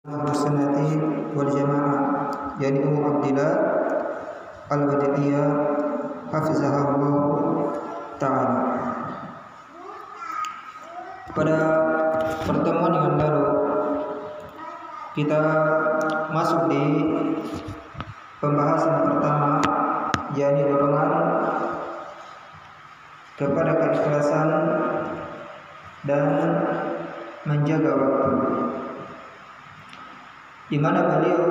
Sunnati wal Jamaah, yani Ummu Abdillah Al-Wadi'iyah hafizahullah ta'ala. Pada pertemuan yang lalu kita masuk di pembahasan pertama, yakni dorongan kepada keikhlasan dan menjaga waktu, di mana beliau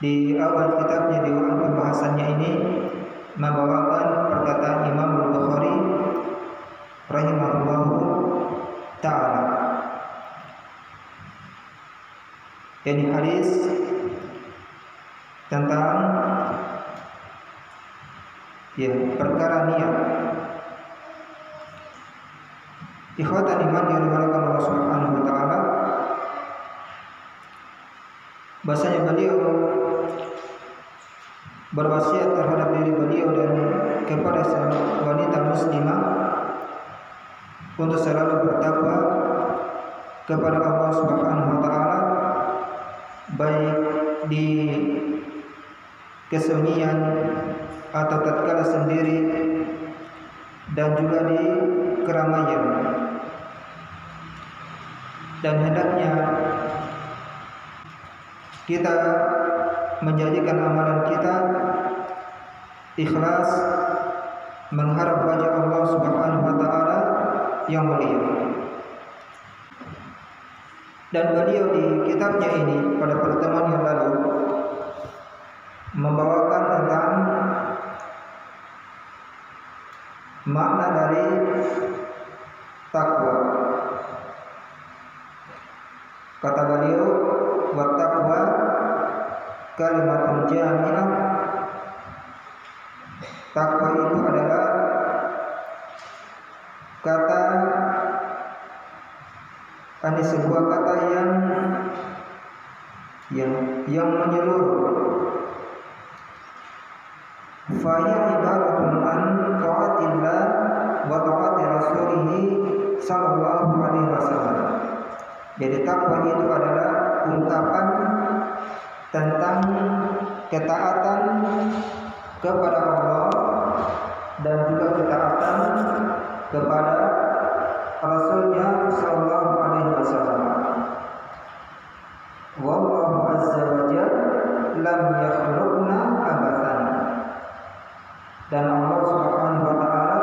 di awal kitabnya, di awal pembahasannya ini membawakan perkataan Imam Al-Bukhari rahimahullahu ta'ala, yakni hadis tentang perkara niat. Ikhwatan iman yang dimuliakan Allah Subhanahu wa taala, bahasanya beliau berwasiat terhadap diri beliau dan kepada wanita muslimah untuk selalu bertakwa kepada Allah Subhanahu wa taala, baik di kesunyian atau tatkala sendiri dan juga di keramaian. Dan hendaknya kita menjadikan amalan kita ikhlas mengharap wajah Allah Subhanahu wa taala yang mulia. Dan beliau di kitabnya ini pada pertemuan yang lalu membawakan tentang makna dari takwa. Kata beliau, wa taqwa kalimatun jami'ah. Takwa itu adalah kata, ini sebuah kata yang menyeluruh. Fa hiya ibaratun an ta'atillah wa ta'ati rasulih sallallahu alaihi wasallam. Jadi takwa itu adalah ungkapan tentang ketaatan kepada Allah dan juga ketaatan kepada Rasulnya sallallahu alaihi wasallam. Wallahu azza wa jalla lam yakhluqna abathan. Dan Allah Subhanahu wa taala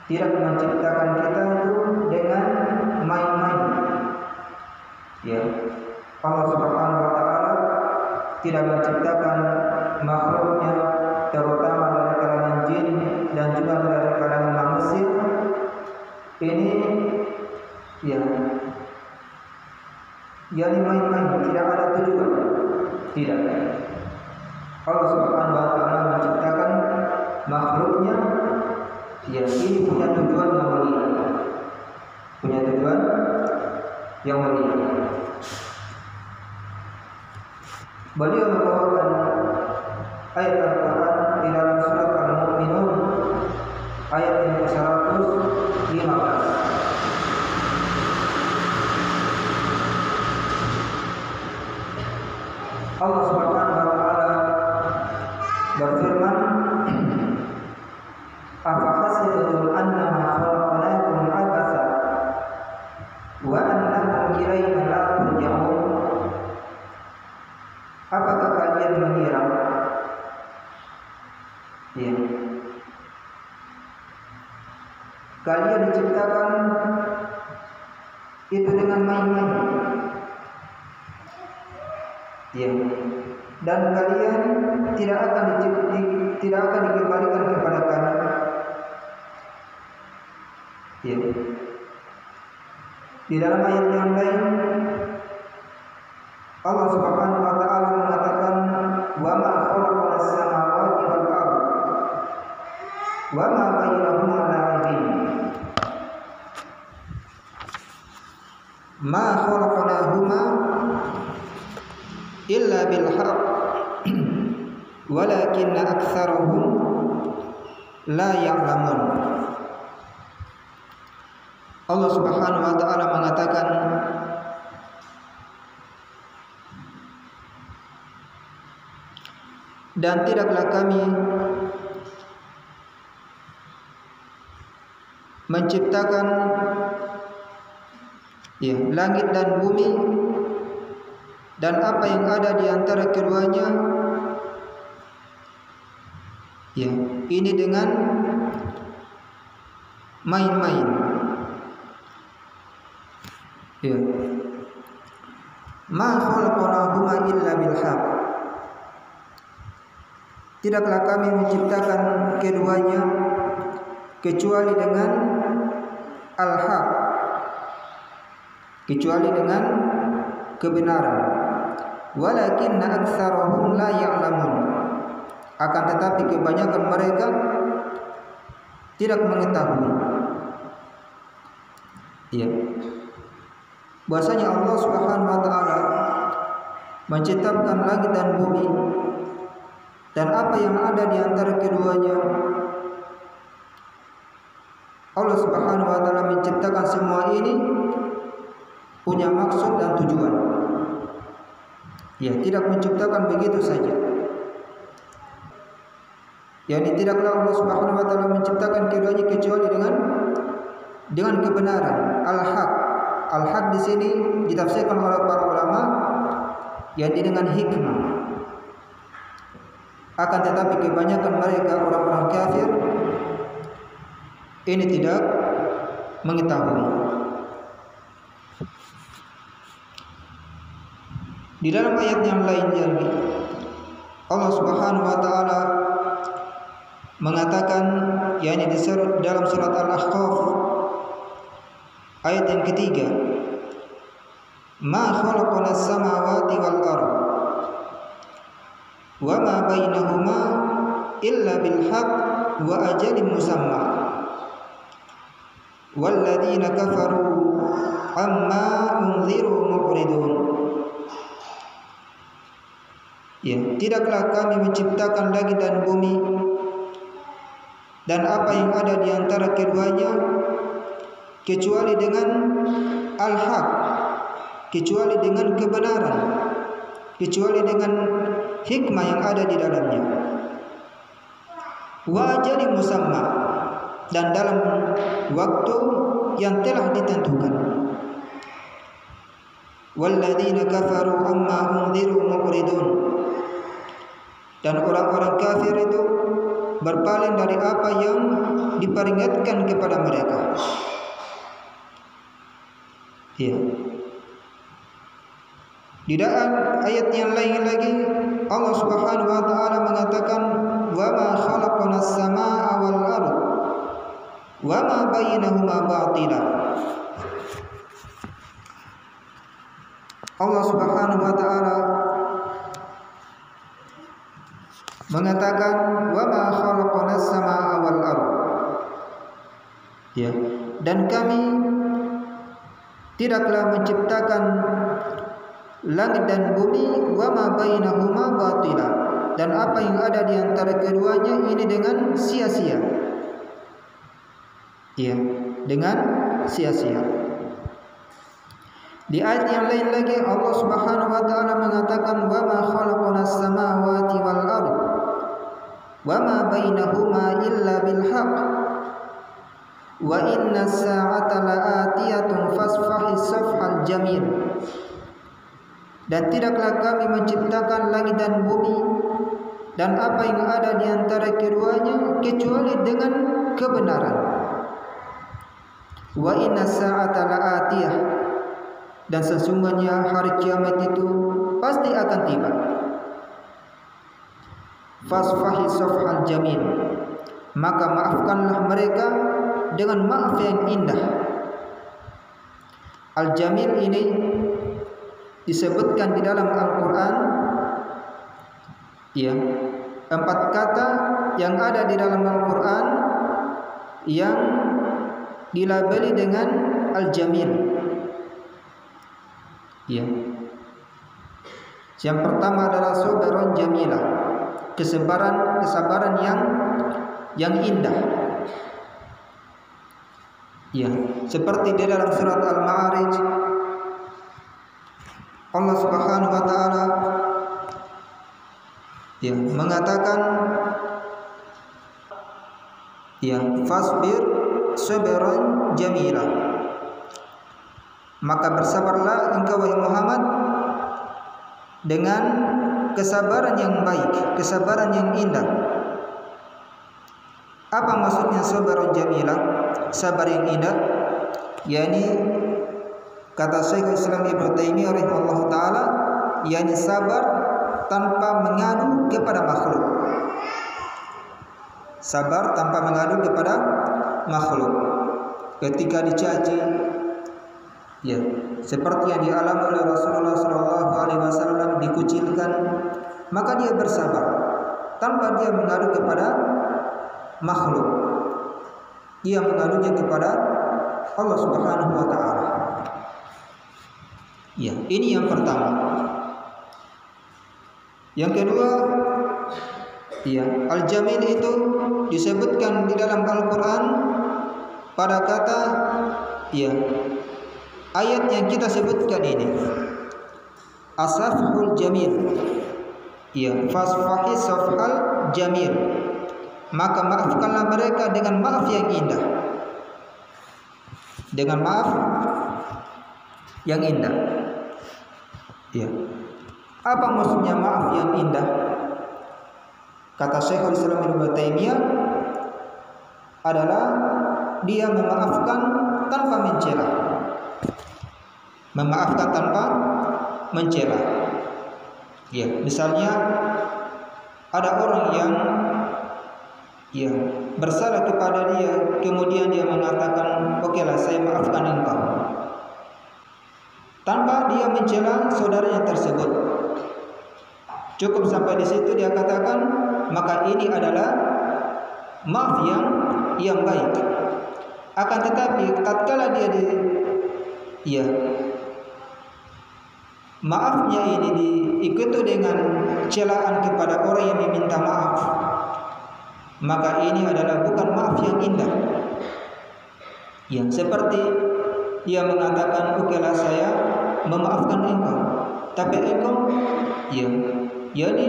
tidak menciptakan kita itu dengan main-main. Ya. Allah Subhanahu wa taala tidak menciptakan makhluknya, terutama dari kalangan jin dan juga dari kalangan manusia ini yang main-main, tidak ada tujuan. Tidak. Allah Subhanahu wa taala menciptakan makhluknya ini punya tujuan yang mulia. Punya tujuan yang mulia. Beliau membawakan ayat Al-Quran di dalam surat Al-Mu'minun ayat yang ke-115. Allah Subhanahu wa taala berfirman, "Afa hasibtum annama khalaqnakum abatha wa annakum ilaina la turja'un?" Apakah kalian mengira kalian diciptakan itu dengan main-main, dan kalian tidak akan dikembalikan kepada kami. Di dalam ayat yang lain Allah Subhanahu wa taala mengatakan, wa ma khalaqnas samawati wal ardh wa ma bainahuma la'ibin. Ma khalaqnahuma illa bil haqq walakinna aktsarahum la ya'lamun. Allah Subhanahu wa taala mengatakan, Dan tidaklah kami menciptakan langit dan bumi dan apa yang ada di antara keduanya ini dengan main-main. Ma khalaqnahuma illa bil haqq. Tidaklah kami menciptakan keduanya kecuali dengan al-haq, kecuali dengan kebenaran. Walakinna aktsarahum la ya'lamun. Akan tetapi kebanyakan mereka tidak mengetahui. Bahwasanya Allah Subhanahu wa taala menciptakan langit dan bumi dan apa yang ada di antara keduanya. Allah Subhanahu wa taala menciptakan semua ini punya maksud dan tujuan. Tidak menciptakan begitu saja. Tidaklah Allah Subhanahu wa taala menciptakan keduanya kecuali dengan kebenaran, al-haq. Al-haq di sini ditafsirkan oleh para ulama dengan hikmah. Akan tetapi kebanyakan mereka orang-orang kafir ini tidak mengetahui. Di dalam ayat yang lain lagi Allah Subhanahu wa taala mengatakan dalam surat Al-Ahqaf ayat yang ketiga, ma khalaqnas samawati wal ardh wa ma bainahuma illa bil haqq wa ajalin musamma walladzina kafaru amma unziru mu'ridun. Tidaklah kami menciptakan langit dan bumi dan apa yang ada di antara keduanya kecuali dengan al-haq, kecuali dengan kebenaran, kecuali dengan hikmah yang ada di dalamnya. Wa ajalin musamma, dan dalam waktu yang telah ditentukan. Walladzina kafaru amma unziru mu'ridun, dan orang-orang kafir itu berpaling dari apa yang diperingatkan kepada mereka. Di dalam ayat yang lain lagi Allah Subhanahu wa taala mengatakan, wa ma khalaqnas samaa'a wal ardh wa ma bainahuma batila. Allah Subhanahu wa taala mengatakan, wa ma khalaqnas samaa'a wal ardh, dan kami tidaklah menciptakan langit dan bumi, wa ma bainahuma batila, dan apa yang ada di antara keduanya ini dengan sia-sia. Dengan sia-sia. Di ayat yang lain lagi Allah Subhanahu wa taala mengatakan, wa ma khalaqnas samawati wal ardh wa ma bainahuma illa bil haqq wa inna as-sa'ata la'atiyatun fasfahis safhal jamil. Dan tidaklah kami menciptakan langit dan bumi dan apa yang ada di antara keduanya kecuali dengan kebenaran. Wa inna as-sa'ata la'atiyah, dan sesungguhnya hari kiamat itu pasti akan tiba. Fasfahi safhal jamil, maka maafkanlah mereka dengan maaf yang indah. Al-jamil ini disebutkan di dalam Al-Quran, 4 kata yang ada di dalam Al-Quran yang dilabeli dengan Al-Jamil. Yang pertama adalah sabaran jamilah, kesabaran yang indah. Seperti di dalam surat Al-Ma'arij Allah Subhanahu wa taala ya, mengatakan ya, fasbir sabran jamila, maka bersabarlah engkau wahai Muhammad dengan kesabaran yang baik, kesabaran yang indah. Apa maksudnya sabarun jamila, sabar yang indah? Yani kata Syekh Islam Ibnu Taimiyah rahimahullah taala, yani sabar tanpa mengadu kepada makhluk. Sabar tanpa mengadu kepada makhluk. Ketika dicaci, ya, seperti yang dialami oleh Rasulullah SAW, dikucilkan, maka dia bersabar tanpa dia mengadu kepada makhluk. Dia mengadunya kepada Allah Subhanahu wa taala. Ya, ini yang pertama. Yang kedua, ya, al-jamil itu disebutkan di dalam Al-Qur'an pada kata, ya, ayat yang kita sebutkan ini, asafhul jamil, ya, fasfahi safhal jamil, maka maafkanlah mereka dengan maaf yang indah, dengan maaf yang indah. Ya, apa maksudnya maaf yang indah? Kata Syekhul Islam Ibnu Taimiyah adalah dia memaafkan tanpa mencela. Memaafkan tanpa mencela. Ya, misalnya ada orang yang, ya, bersalah kepada dia, kemudian dia mengatakan, "Okelah, saya maafkan engkau." Tanpa dia mencela saudaranya tersebut. Cukup sampai di situ dia katakan, maka ini adalah maaf yang baik. Akan tetapi tatkala dia ya, maafnya ini diikuti dengan celaan kepada orang yang meminta maaf, maka ini adalah bukan maaf yang indah. Ya, seperti dia mengatakan, "Okelah, saya memaafkan engkau," tapi engkau, ya, jadi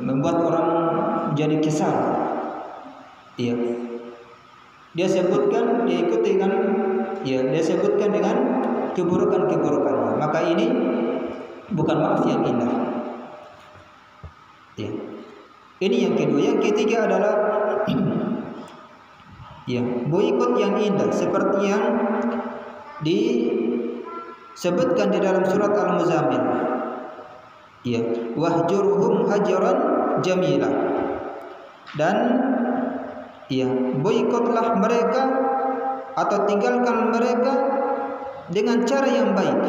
membuat orang jadi kesal. Ya, dia sebutkan, dia ikuti dengan, ya, dia sebutkan dengan keburukan-keburukannya. Maka ini bukan maaf yang indah. Ya, ini yang kedua. Yang ketiga adalah ya, boikot yang indah, seperti yang disebutkan di dalam surat Al-Muzammil. Ya, wahjurhum hajaran jamila, dan ya, boikotlah mereka atau tinggalkan mereka dengan cara yang baik.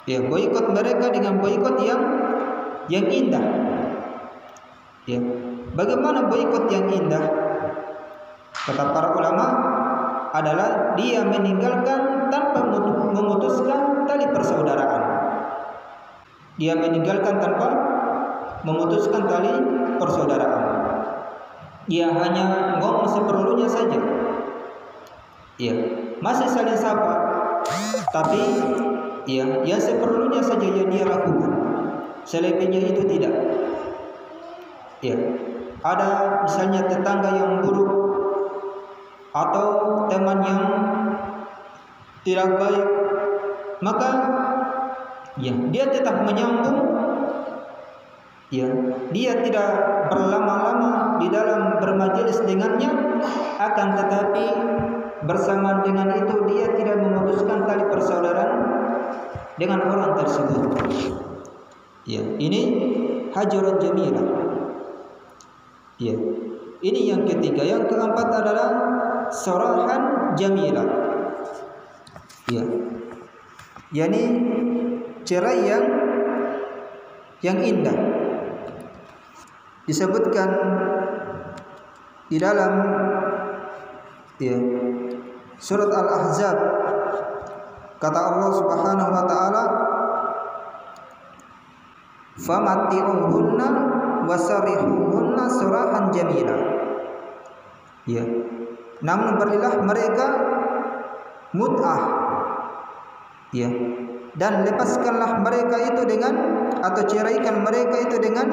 Ya, boikot mereka dengan boikot yang indah. Ya, bagaimana boikot yang indah? Kata para ulama adalah dia meninggalkan tanpa memutuskan tali persaudaraan. Dia meninggalkan tanpa memutuskan tali persaudaraan. Dia hanya ngomong seperlunya saja. Ya, masih saling sapa, tapi ya seperlunya saja yang dia lakukan. Selebihnya itu tidak. Ya, ada misalnya tetangga yang buruk atau teman yang tidak baik, maka ya, dia tetap menyambung. Ya, dia tidak berlama-lama di dalam bermajelis dengannya, akan tetapi bersamaan dengan itu dia tidak memutuskan tali persaudaraan dengan orang tersebut. Ya, ini hajaran jamilah. Ya, ini yang ketiga. Yang keempat adalah sarahan jamilah. Ya, yakni cerai yang indah. Disebutkan di dalam, ya, surat Al-Ahzab, kata Allah Subhanahu wa taala, "Famatti'uhunna wasarihuhunna sarahan jamila." Ya, namun berilah mereka mut'ah, Ya. Dan lepaskanlah mereka itu dengan, atau ceraikan mereka itu dengan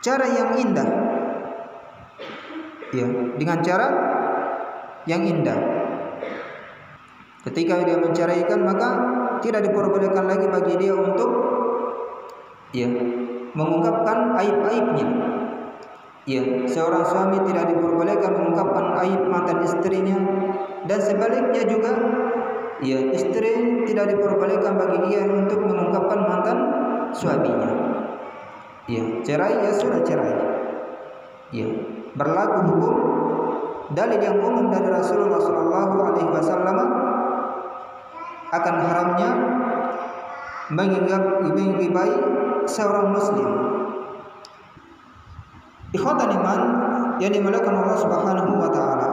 cara yang indah. Ya, dengan cara yang indah. Ketika dia menceraikan, maka tidak diperbolehkan lagi bagi dia untuk ya mengungkapkan aib-aibnya. Ya, seorang suami tidak diperbolehkan mengungkapkan aib mantan istrinya, dan sebaliknya juga ya, istri tidak diperbolehkan bagi dia untuk mengungkapkan mantan suaminya. Ya, cerai ya sudah cerai. Ya, berlaku hukum dalil yang umum dari Rasulullah SAW akan haramnya menggibai seorang muslim. Ikhwatan iman yang dimuliakan Allah Subhanahu wa taala.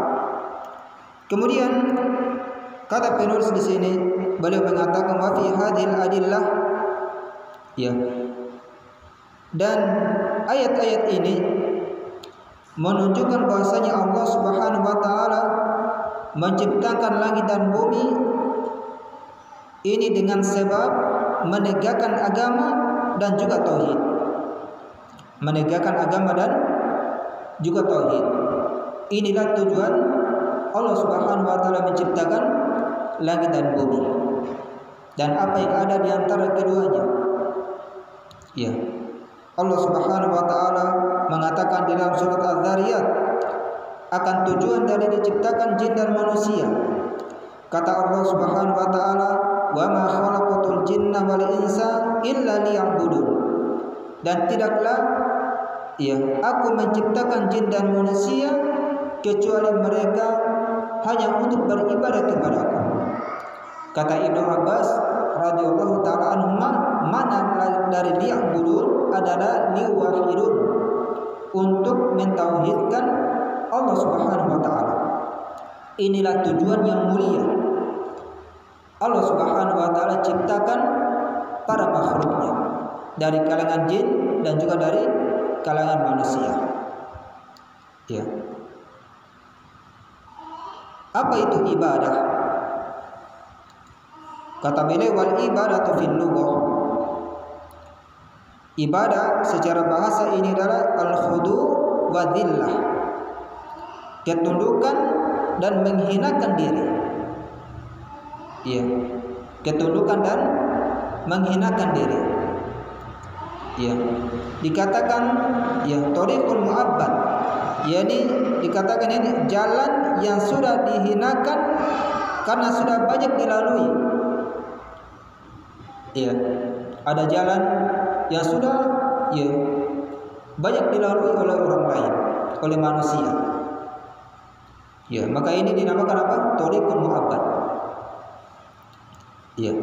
Kemudian kata penulis di sini, beliau mengatakan wa fi hadhil adillah, ya. Dan ayat-ayat ini menunjukkan bahwasanya Allah Subhanahu wa taala menciptakan langit dan bumi ini dengan sebab menegakkan agama dan juga tauhid. Menegakkan agama dan juga tauhid. Inilah tujuan Allah Subhanahu wa taala menciptakan langit dan bumi dan apa yang ada di antara keduanya. Ya. Allah Subhanahu wa taala mengatakan di dalam surat Az-Zariyat akan tujuan dari diciptakan jin dan manusia. Kata Allah Subhanahu wa taala, "Wa ma khalaqatul jinna wal insa illa liya'budun." Dan tidaklah ya, aku menciptakan jin dan manusia kecuali mereka hanya untuk beribadah kepadaku. Kata Ibnu Abbas radhiyallahu taala anhuma, mana dari liya'budun adalah liwahidun, untuk mentauhidkan Allah Subhanahu wa taala. Inilah tujuan yang mulia. Allah Subhanahu wa taala ciptakan para makhluknya dari kalangan jin dan juga dari kalangan manusia. Ya. Apa itu ibadah? Kata beliau, wal ibadatu fil lughah. Ibadah secara bahasa ini adalah al-khudu wa dhillah. Ketundukan dan menghinakan diri. Ya. Ketundukan dan menghinakan diri. Ya. Dikatakan ya thariqul mu'abbad. yakni dikatakan ini jalan yang sudah dihinakan karena sudah banyak dilalui. Ya, ada jalan yang sudah ya banyak dilalui oleh orang lain, oleh manusia. Ya, maka ini dinamakan apa? Thariqul mu'abbad. Ya.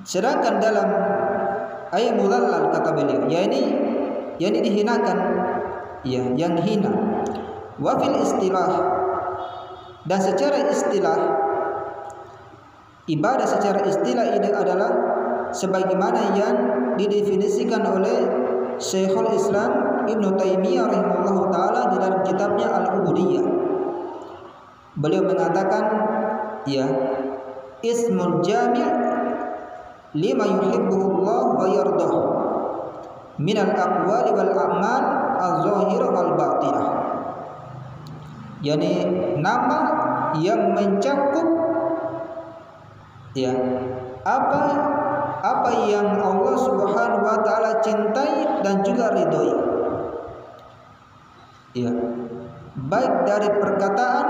Sedangkan dalam ayat mudallal kata beliau, yakni dihinakan, ya, yang hina. Wa fil istilah, dan secara istilah ibadah secara istilah ini adalah sebagaimana yang didefinisikan oleh Syekhul Islam Ibnu Taimiyah rahimahullah taala di dalam kitabnya Al-Ubudiyah. Beliau mengatakan, ya, ismun jami' lima yuhibbuhu Allah wa yardah min al-aqwali wal a'mal az-zahirah wal batinah. Yani nama yang mencakup ya apa yang Allah Subhanahu wa taala cintai dan juga ridhoi. Ya, baik dari perkataan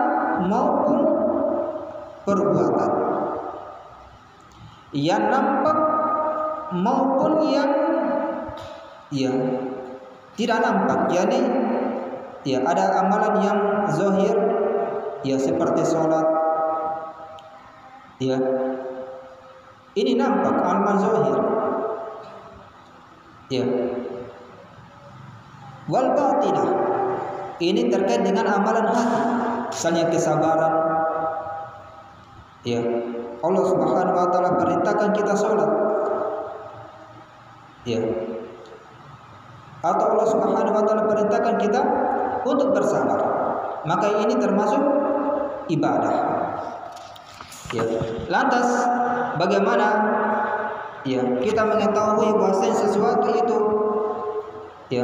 maupun perbuatan, yang nampak maupun yang ya tidak nampak. Yani ya ada amalan yang zahir, ya seperti sholat, ya ini nampak amalan zahir, ya. Wal batinah, ini terkait dengan amalan hati, misalnya kesabaran, ya. Allah Subhanahu wa taala perintahkan kita sholat, ya, atau Allah Subhanahu wa taala perintahkan kita untuk bersabar, maka ini termasuk ibadah. Ya. Lantas bagaimana ya kita mengetahui bahwa sesuatu itu ya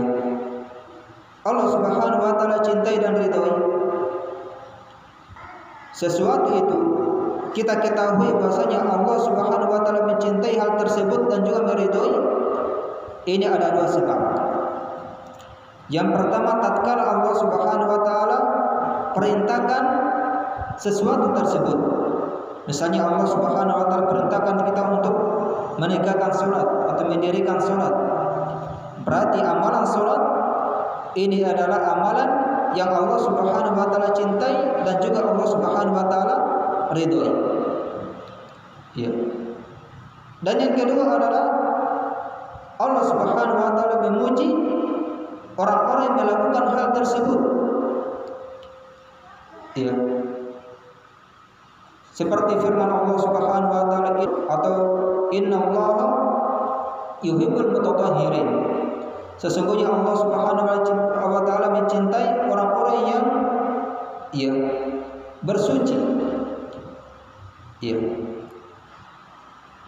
Allah Subhanahu wa taala cintai dan ridhoi? Sesuatu itu kita ketahui bahwasanya Allah Subhanahu wa taala mencintai hal tersebut dan juga meridhoi. Ini ada dua sebab. Yang pertama, tatkala Allah Subhanahu wa taala perintahkan sesuatu tersebut. Misalnya Allah Subhanahu wa taala perintahkan kita untuk menegakkan salat atau mendirikan salat. Berarti amalan salat ini adalah amalan yang Allah Subhanahu wa taala cintai dan juga Allah Subhanahu wa taala ridhoi. Ya. Dan yang kedua adalah Allah Subhanahu wa taala memuji orang-orang yang melakukan hal tersebut. Ya. Seperti firman Allah Subhanahu wa taala atau innallaha yuhibbul mutatahhirin. Sesungguhnya Allah Subhanahu wa taala mencintai orang-orang yang ya bersuci. Ya.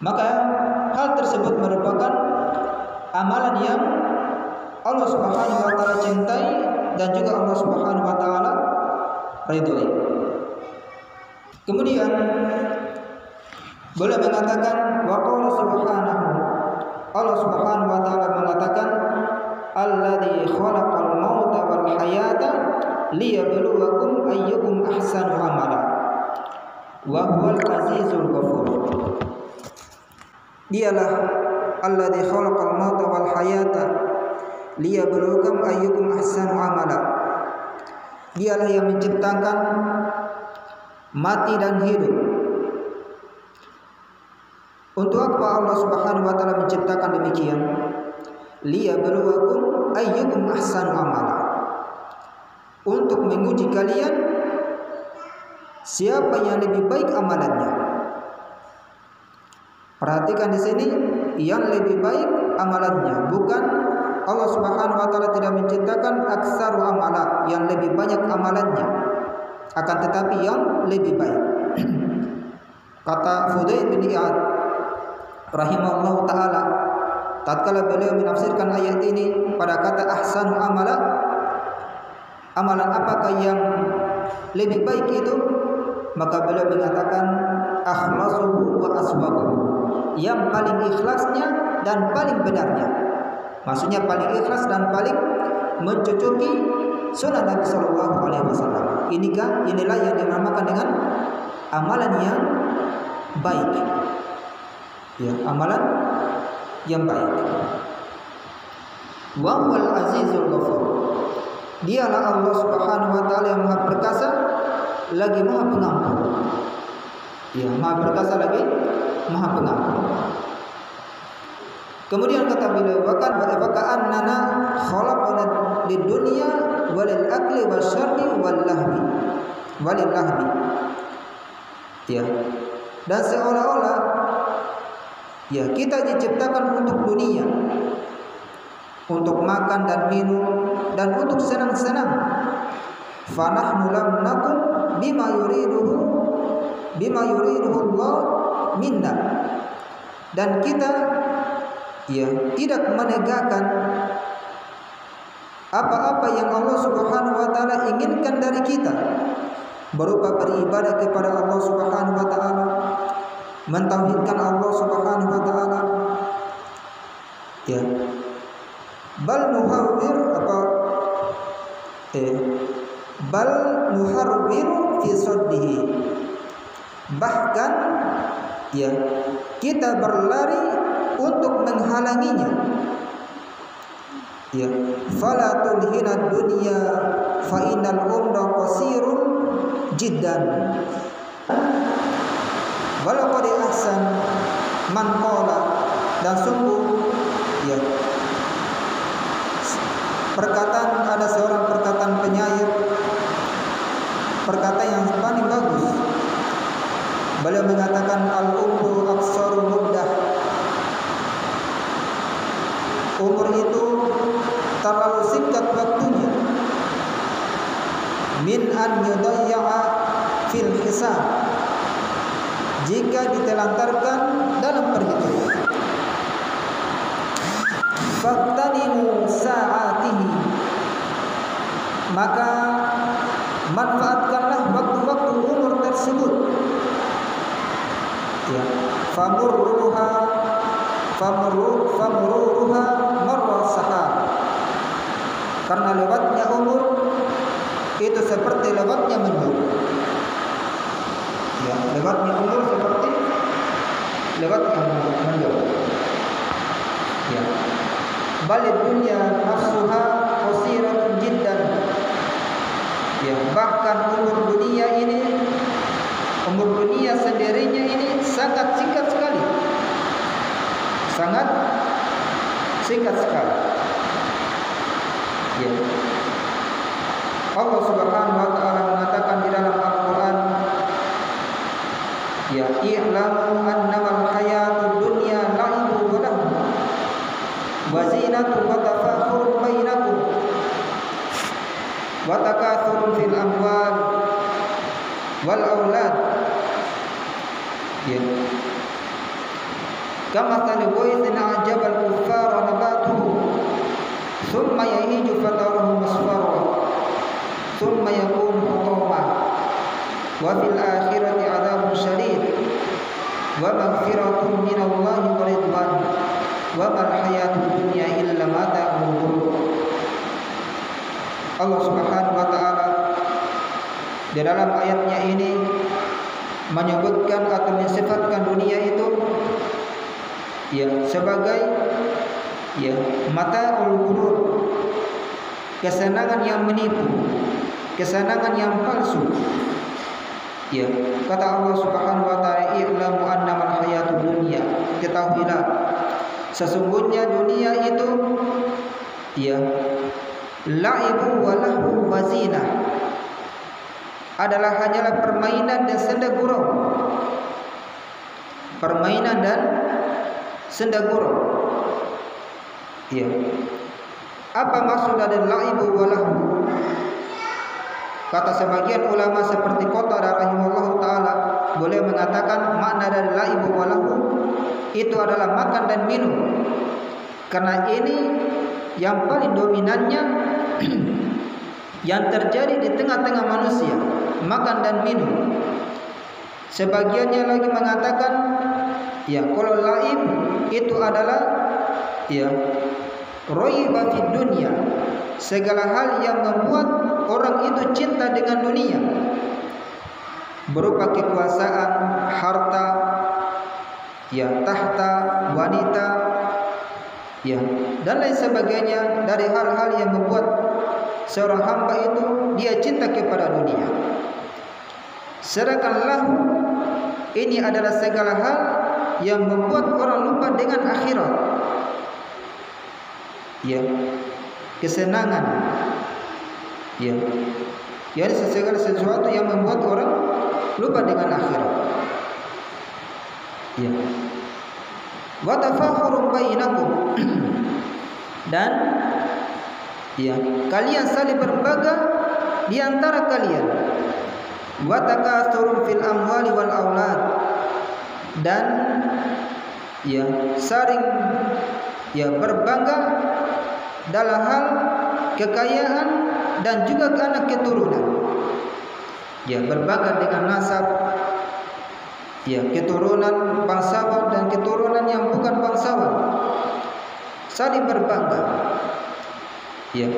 Maka hal tersebut merupakan amalan yang Allah Subhanahu wa taala cintai dan juga Allah Subhanahu wa taala ridhoi. Kemudian boleh mengatakan wa qala subhanahu, Allah Subhanahu wa taala mengatakan alladzi khalaqal mauta wal hayata liyabluwakum ayyukum ahsanu amala wa huwal azizul ghafur. Dialah alladzi khalaqal mauta wal hayata liyabluwakum ayyukum ahsanu amala. Dialah yang menciptakan mati dan hidup. Untuk apa Allah Subhanahu wa taala menciptakan demikian? Liyabluwakum ayyukum ahsanu amala. Untuk menguji kalian siapa yang lebih baik amalannya. Perhatikan di sini, yang lebih baik amalannya, bukan Allah Subhanahu wa taala tidak menciptakan aksaru amala, yang lebih banyak amalannya, akan tetapi yang lebih baik. Kata Fudail bin Iyad rahimahullah taala, tatkala beliau menafsirkan ayat ini pada kata ahsanu amala, amalan apakah yang lebih baik itu? Maka beliau mengatakan akhlasuhu wa aswabuhu, yang paling ikhlasnya dan paling benarnya. Maksudnya paling ikhlas dan paling mencocoki sunnah Nabi Sallallahu Alaihi Wasallam. Inilah yang dinamakan dengan amalan yang baik. Ya, amalan yang baik. Wa huwal azizul ghafur. Dialah Allah Subhanahu wa taala yang Maha perkasa lagi Maha pengampun. Ya, Maha perkasa lagi Maha pengampun. Kemudian kata beliau, wa ka'annana khalaqna lid-dunya walil akli wasyarri wal lahwi walil lahwi. Ya. Dan seolah-olah ya kita diciptakan untuk dunia, untuk makan dan minum dan untuk senang-senang. Fa nahnu lam nakum bima yuriduhu Allah minna. Dan kita ya tidak menegakkan apa-apa yang Allah Subhanahu wa taala inginkan dari kita, berupa beribadah kepada Allah Subhanahu wa taala, mentauhidkan Allah Subhanahu wa taala. Ya. Bal nuharwiru fi saddihi. Bahkan ya kita berlari untuk menghalanginya. Ya, fala tulhina dunya fa innal umra qasirun jiddan. Walaqad ahsan man qala, dan sungguh ya ada seorang perkataan penyair, perkataan yang paling bagus. Beliau mengatakan al-umru aqsaru muddah. Umur itu terlalu singkat waktunya. Min an yudayya'a fil hisab, jika ditelantarkan dalam perhitungan. Faktanimu sa'atihi, maka manfaatkanlah waktu-waktu umur tersebut. Ya, famuruha marra sahab, karena lewatnya umur itu seperti lewatnya mendung. Ya, lewatnya umur seperti lewatnya mendung. Ya, balid dunya nafsuha qasiratun jiddan. Ya, bahkan umur dunia sendirinya ini sangat singkat sekali. Sangat singkat sekali. Ya. Allah Subhanahu wa taala mengatakan di dalam Al-Qur'an, ya, i'lamu annamal hayatud dunya la'ibun wa lahu wa zinatun wa tafakhurun bainakum wa takathurun fil amwal wal aulad. Ya. Kama talqaithin ajabal kuffara nabatuhu thumma yahiju fatarahu musfarra thumma yakunu hutama wa fil akhirati adzabun syadid wa maghfiratun minallahi wa ridwan wa mal hayatud dunya illa mata'ul ghurur. Allah Subhanahu wa taala di dalam ayatnya ini menyebutkan atau mensifatkan dunia itu ya sebagai ya mata'ul ghurur, kesenangan yang menipu, kesenangan yang palsu. Ya, kata Allah Subhanahu wa taala, i'lamu annamal hayatud dunya, ketahuilah sesungguhnya dunia itu ya la'ibu wa lahu wa zinah, adalah hanyalah permainan dan senda gurau. Permainan dan senda gurau. Ya. Apa maksud dari la'ibu wa lahu? Kata sebagian ulama seperti Qatadah rahimahullah taala boleh mengatakan makna dari la'ibu wa lahu itu adalah makan dan minum. Karena ini yang paling dominannya yang terjadi di tengah-tengah manusia, makan dan minum. Sebagiannya lagi mengatakan ya kalau laib itu adalah ya roiba fid dunya, segala hal yang membuat orang itu cinta dengan dunia, berupa kekuasaan, harta, ya tahta, wanita, ya dan lain sebagainya dari hal-hal yang membuat seorang hamba itu dia cinta kepada dunia. Sedangkan lahu ini adalah segala hal yang membuat orang lupa dengan akhirat. Ya, kesenangan. Ya. Jadi segala sesuatu yang membuat orang lupa dengan akhirat. Ya. Wa tafakhurun bainakum. Dan ya, kalian saling berbangga di antara kalian. Wa takatsurun fil amwali wal aulad. Dan ya, saling ya berbangga dalam hal kekayaan dan juga anak keturunan. Ya, berbangga dengan nasab, ya keturunan bangsawan dan keturunan yang bukan bangsawan. Saling berbangga. Ya.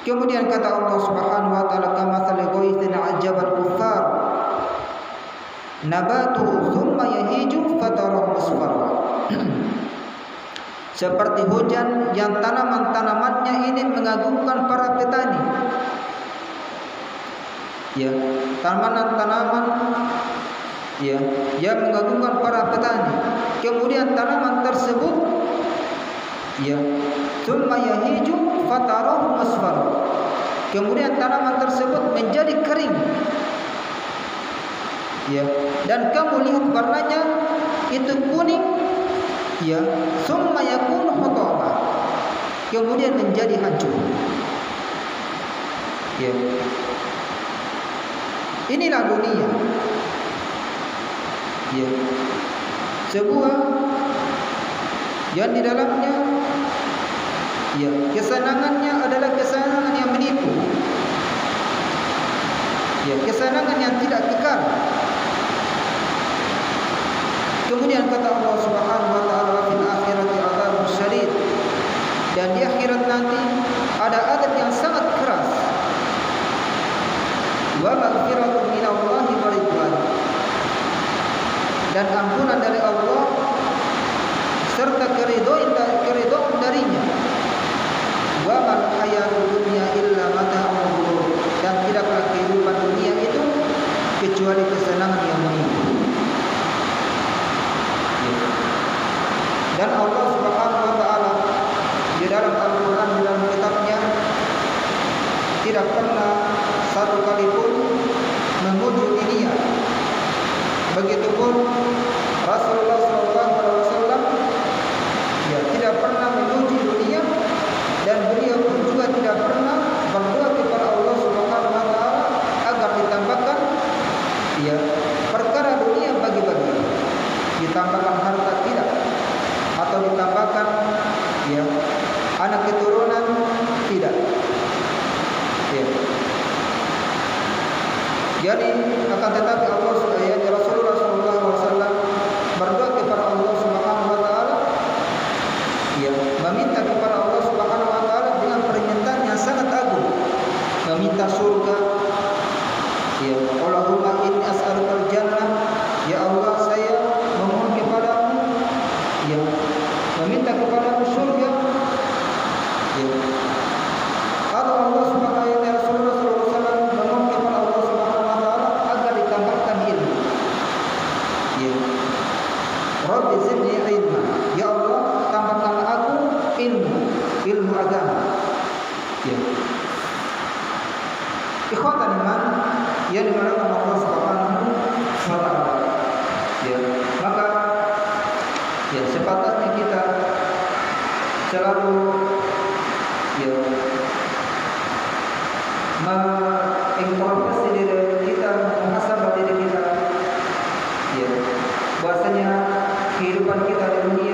Kemudian kata Allah Subhanahu wa taala, kamatsali ghaithin ajabal kuffar nabatuhu thumma yahiju fatarahu musfarra. Seperti hujan yang tanaman-tanamannya ini mengagumkan para petani. Ya, tanaman-tanaman ya yang mengagumkan para petani. Kemudian tanaman tersebut ya thumma yahiju fatarahu musfarra. Kemudian tanaman tersebut menjadi kering. Ya, dan kamu lihat warnanya itu kuning. Ya, thumma yakunu hutama. Kemudian menjadi hancur. Ya. Inilah dunia. Ya. Sebuah yang di dalamnya ya kesenangannya adalah kesenangan yang menipu. Ya, kesenangan yang tidak kekal. Kemudian kata Allah Subhanahu wa taala, fil akhirati adzabun syadid. Dan di akhirat nanti ada azab yang sangat keras. Wa maghfiratun minallahi wa ridwan. Dan ampunan dari Allah serta keridhaan darinya. Wa mal hayatud dunya illa mata'ul ghurur. Dan tidaklah kehidupan dunia itu kecuali kesenangan yang menipu. Dan Allah Subhanahu wa taala di dalam Al-Qur'an, di dalam kitabnya, tidak pernah satu kali pun memuji dunia. Begitupun Rasulullah SAW ya tidak pernah memuji dunia, dan beliau pun juga tidak pernah berdoa kepada Allah Subhanahu wa taala agar ditambahkan ya perkara dunia bagi-bagi, ditambahkan harta tidak, atau ditambahkan ya anak keturunan tidak. Ya. Jadi akan tetapi Allah Rasulullah SAW berdoa kepada Allah Subhanahu wa taala ya meminta kepada Allah Subhanahu wa taala dengan permintaan yang sangat agung, meminta surga. Ya, Allahumma inni as'alukal jannah, ya Allah saya memohon kepadamu ya meminta kepadamu surga. Ya. Atau Allah Subhanahu wa taala Rasulullah SAW memohon kepada Allah Subhanahu wa taala agar ditambahkan ilmu. Ya. Rabbi zidni ilma. Ya Allah, tambahkan aku ilmu agama. Ya. Ikhwatan iman yang dimuliakan Allah Subhanahu wa taala. Ya, maka ya sepatutnya kita selalu ya mengintrospeksi diri kita, muhasabah diri kita. Ya, bahwasanya kehidupan kita di dunia